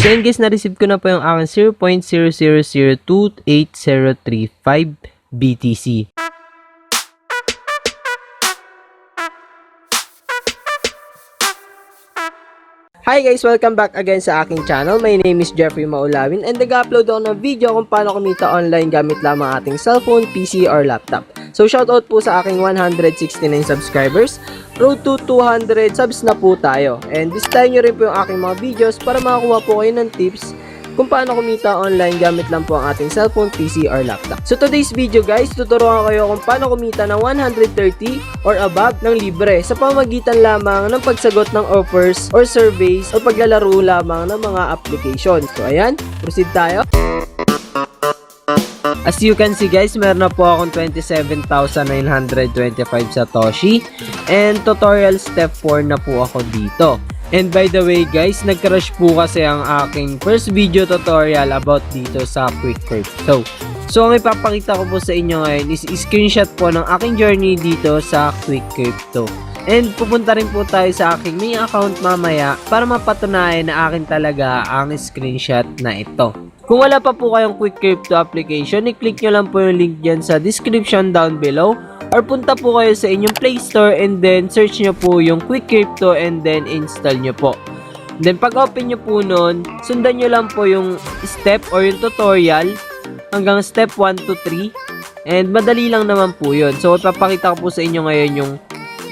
So yun guys, na-receive ko na po yung aking 0.0002835 BTC. Hi guys! Welcome back again sa aking channel. My name is Jeffrey Maulawin and nag-upload ako ng video kung paano kumita online gamit lamang ating cellphone, PC, or laptop. So shoutout po sa aking 169 subscribers. Road to 200 subs na po tayo. And bisitahin nyo rin po yung aking mga videos para makakuha po kayo ng tips kung paano kumita online gamit lang po ang ating cellphone, PC, or laptop. So today's video guys, tuturuan kayo kung paano kumita ng 130 or above ng libre sa pamamagitan lamang ng pagsagot ng offers or surveys o paglalaro lamang ng mga application. So ayan, proceed tayo. As you can see guys, meron na po akong 27,925 Satoshi and tutorial step 4 na po ako dito. And by the way guys, nag-crash po kasi ang aking first video tutorial about dito sa Quicrypto. So ang ipapakita ko po sa inyo ngayon is screenshot po ng aking journey dito sa Quicrypto. And pupunta rin po tayo sa aking main account mamaya para mapatunayan na akin talaga ang screenshot na ito. Kung wala pa po kayong Quicrypto application, i-click nyo lang po yung link dyan sa description down below. Or punta po kayo sa inyong Play Store and then search nyo po yung Quicrypto and then install nyo po. Then pag open nyo po nun, sundan nyo lang po yung step or yung tutorial hanggang step 1 to 3. And madali lang naman po yun. So ipapakita ko po sa inyo ngayon yung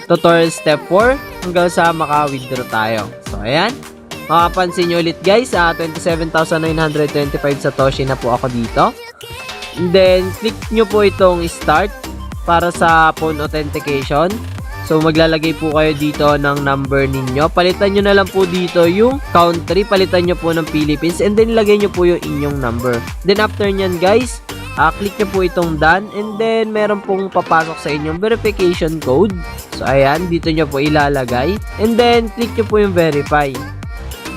tutorial step 4 hanggang sa maka-withdraw tayo. So ayan, makapansin nyo ulit guys, 27,925 Satoshi na po ako dito. And then click nyo po itong start para sa phone authentication. So maglalagay po kayo dito ng number ninyo. Palitan nyo na lang po dito yung country. Palitan nyo po ng Philippines and then lagay nyo po yung inyong number. Then after nyan guys, click nyo po itong done and then meron pong papasok sa inyong verification code. So ayan, dito nyo po ilalagay and then click nyo po yung verify.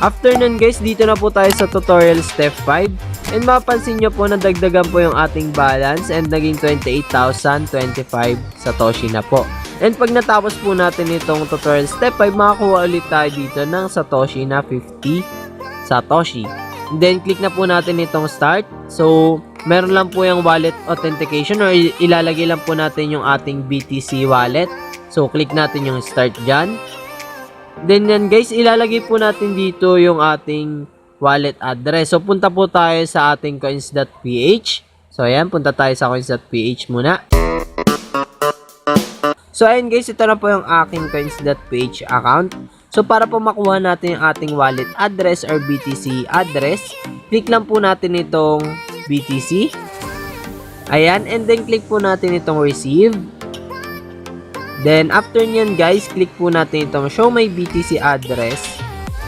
After nun guys, dito na po tayo sa tutorial step 5. And mapansin nyo po na dagdagan po yung ating balance and naging 28,025 Satoshi na po. And pag natapos po natin itong tutorial step 5, makakuha ulit tayo dito ng Satoshi na 50 Satoshi. And then click na po natin itong start. So meron lang po yung wallet authentication or ilalagay lang po natin yung ating BTC wallet. So click natin yung start dyan. Then yan guys, ilalagay po natin dito yung ating wallet address. So punta po tayo sa ating COINS.PH. So ayan, punta tayo sa COINS.PH muna. So ayan guys, ito na po yung aking COINS.PH account. So para po makuha natin yung ating wallet address or BTC address, click lang po natin itong BTC. Ayan, and then click po natin itong receive. Then after nyan guys, click po natin itong show my BTC address.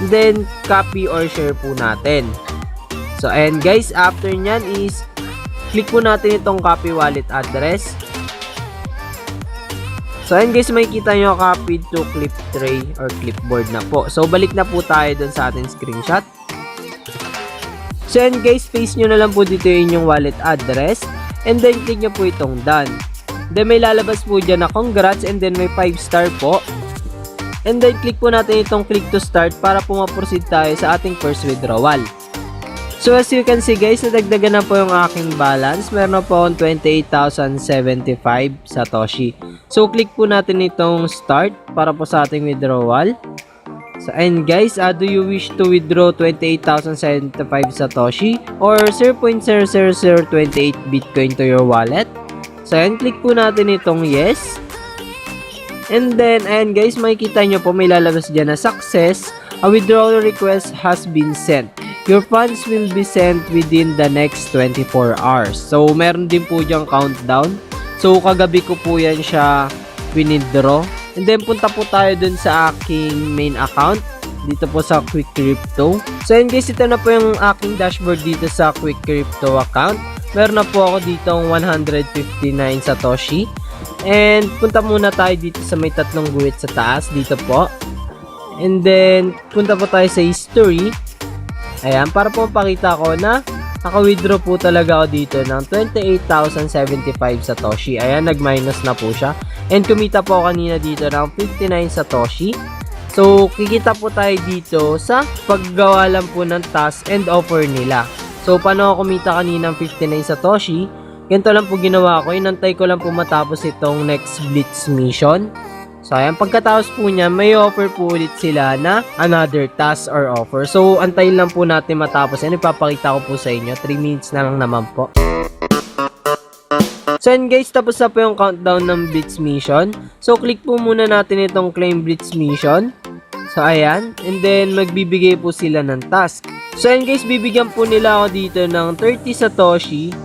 Then copy or share po natin. So ayan guys, after nyan is click po natin itong copy wallet address. So ayan guys, makikita nyo copied to clip tray or clipboard na po. So balik na po tayo dun sa ating screenshot. So ayan guys, paste nyo na lang po dito yung inyong wallet address and then click nyo po itong done. Then may lalabas po dyan na congrats and then may 5 star po. And then click po natin itong click to start para po ma-proceed tayo sa ating first withdrawal. So as you can see guys, nadagdagan na po yung aking balance. Meron na po akong 28,075 Satoshi. So click po natin itong start para po sa ating withdrawal. So and guys, do you wish to withdraw 28,075 Satoshi or 0.00028 Bitcoin to your wallet? So and click po natin itong yes. And then, ayan guys, makikita nyo po may lalabas dyan na success. A withdrawal request has been sent. Your funds will be sent within the next 24 hours. So, meron din po dyan countdown. So, kagabi ko po yan siya winidraw. And then, punta po tayo dun sa aking main account. Dito po sa Quicrypto. So, ayan guys, ito na po yung aking dashboard dito sa Quicrypto account. Meron na po ako dito 159 Satoshi. And punta muna tayo dito sa may tatlong guhit sa taas, dito po. And then punta po tayo sa history. Ayan, para po mapakita ko na naka-withdraw po talaga ako dito ng 28,075 Satoshi. Ayan, nag-minus na po siya. And kumita po kanina dito ng 59 Satoshi. So, kikita po tayo dito sa paggawa lang po ng task and offer nila. So, paano ako kumita kanina ng 59 Satoshi? Ganito lang po ginawa ko. Inantay ko lang po matapos itong next Blitz mission. So, ayan. Pagkatapos po niya, may offer po ulit sila na another task or offer. So, antayin lang po natin matapos. Yan, ipapakita ko po sa inyo. 3 minutes na lang naman po. So, and guys, tapos na po yung countdown ng Blitz mission. So, click po muna natin itong Claim Blitz mission. So, ayan. And then, magbibigay po sila ng task. So, and guys, bibigyan po nila ako dito ng 30 Satoshi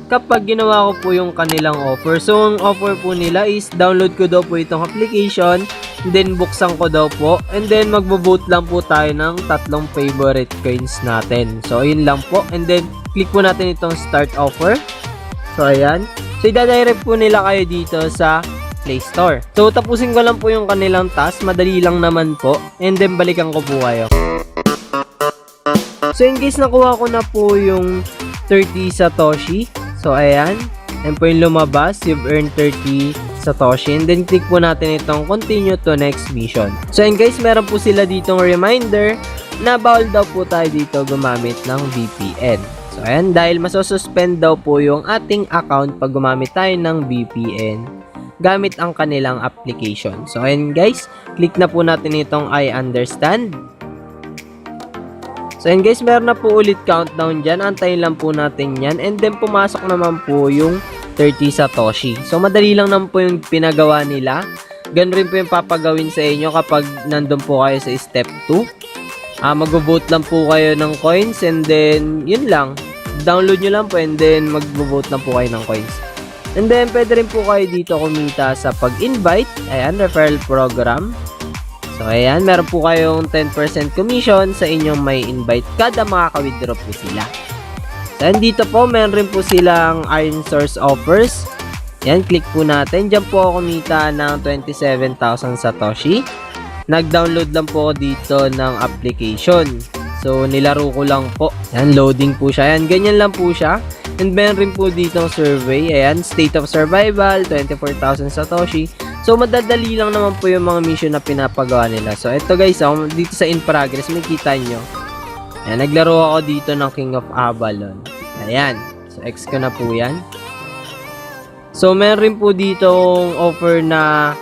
kapag ginawa ko po yung kanilang offer. So, ang offer po nila is download ko daw po itong application, then buksan ko daw po, and then magbo-vote lang po tayo ng 3 favorite coins natin. So, ayun lang po. And then, click po natin itong start offer. So, ayan. So, ida-direct po nila kayo dito sa Play Store. So, tapusin ko lang po yung kanilang task. Madali lang naman po. And then, balikan ko po kayo. So, in case nakuha ko na po yung 30 Satoshi. So, ayan. Ayan po yung lumabas. You've earned 30 Satoshi. And then, click po natin itong continue to next mission. So, ayan guys, meron po sila ditong reminder na bawal daw po tayo dito gumamit ng VPN. So, ayan. Dahil masosuspend daw po yung ating account pag gumamit tayo ng VPN gamit ang kanilang application. So, ayan guys. Click na po natin itong I understand. So, and guys, meron na po ulit countdown dyan. Antayin lang po natin yan. And then, pumasok naman po yung 30 Satoshi. So, madali lang naman po yung pinagawa nila. Ganun rin po yung papagawin sa inyo kapag nandun po kayo sa step 2. Mag-vote lang po kayo ng coins. And then, yun lang. Download nyo lang po and then mag-vote lang po kayo ng coins. And then, pwede rin po kayo dito kumita sa pag-invite. Ayan, referral program. So, ayan, meron po kayong 10% commission sa inyong may invite kada makaka-withdraw po sila. So, dito po, meron rin po silang earn source offers. Ayan, click po natin. Diyan po ako kumita ng 27,000 Satoshi. Nag-download lang po ako dito ng application. So, nilaro ko lang po. Ayan, loading po siya. Ayan, ganyan lang po siya. And meron rin po dito survey. Ayan, state of survival, 24,000 Satoshi. So, madadali lang naman po yung mga mission na pinapagawa nila. So, ito guys, dito sa in progress, may kita nyo. Ayan, naglaro ako dito ng King of Avalon. Ayan. So, X ko na po yan. So, meron rin po dito offer na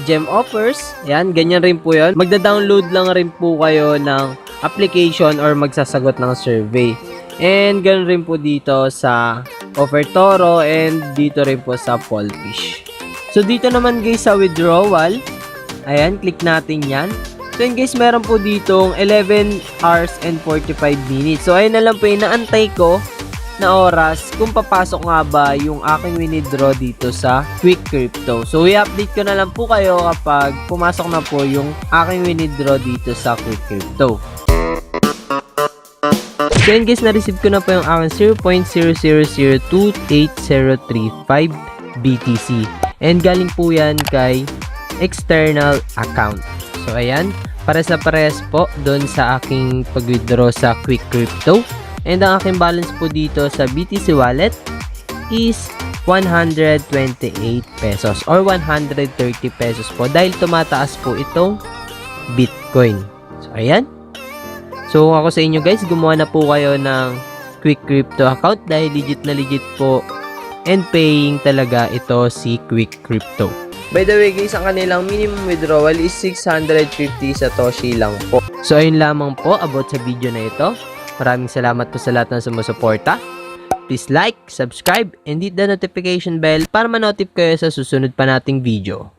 gem offers. Ayan, ganyan rin po yun. Magda-download lang rin po kayo ng application or magsasagot ng survey. And, ganun rin po dito sa offer Toro and dito rin po sa Polfish. So, dito naman guys sa withdrawal, ayan, click natin yan. So, yun guys, meron po ditong 11 hours and 45 minutes. So, ayun na lang po yung naantay ko na oras kung papasok nga ba yung aking withdraw dito sa Quicrypto. So, i-update ko na lang po kayo kapag pumasok na po yung aking withdraw dito sa Quicrypto. So, yun guys, na-receive ko na po yung aking 0.0002835 BTC. And galing po yan kay external account. So, ayan. Pares na pares po doon sa aking pag-withdraw sa Quicrypto. And ang aking balance po dito sa BTC wallet is 128 pesos or 130 pesos po. Dahil tumataas po itong Bitcoin. So, ayan. So, ako sa inyo guys, gumawa na po kayo ng Quicrypto account dahil legit na legit po and paying talaga ito si Quicrypto. By the way guys, ang kanilang minimum withdrawal is 650 Satoshi lang po. So ayun lamang po about sa video na ito. Maraming salamat po sa lahat ng sumusuporta. Please like, subscribe, and hit the notification bell para ma-notify kayo sa susunod pa nating video.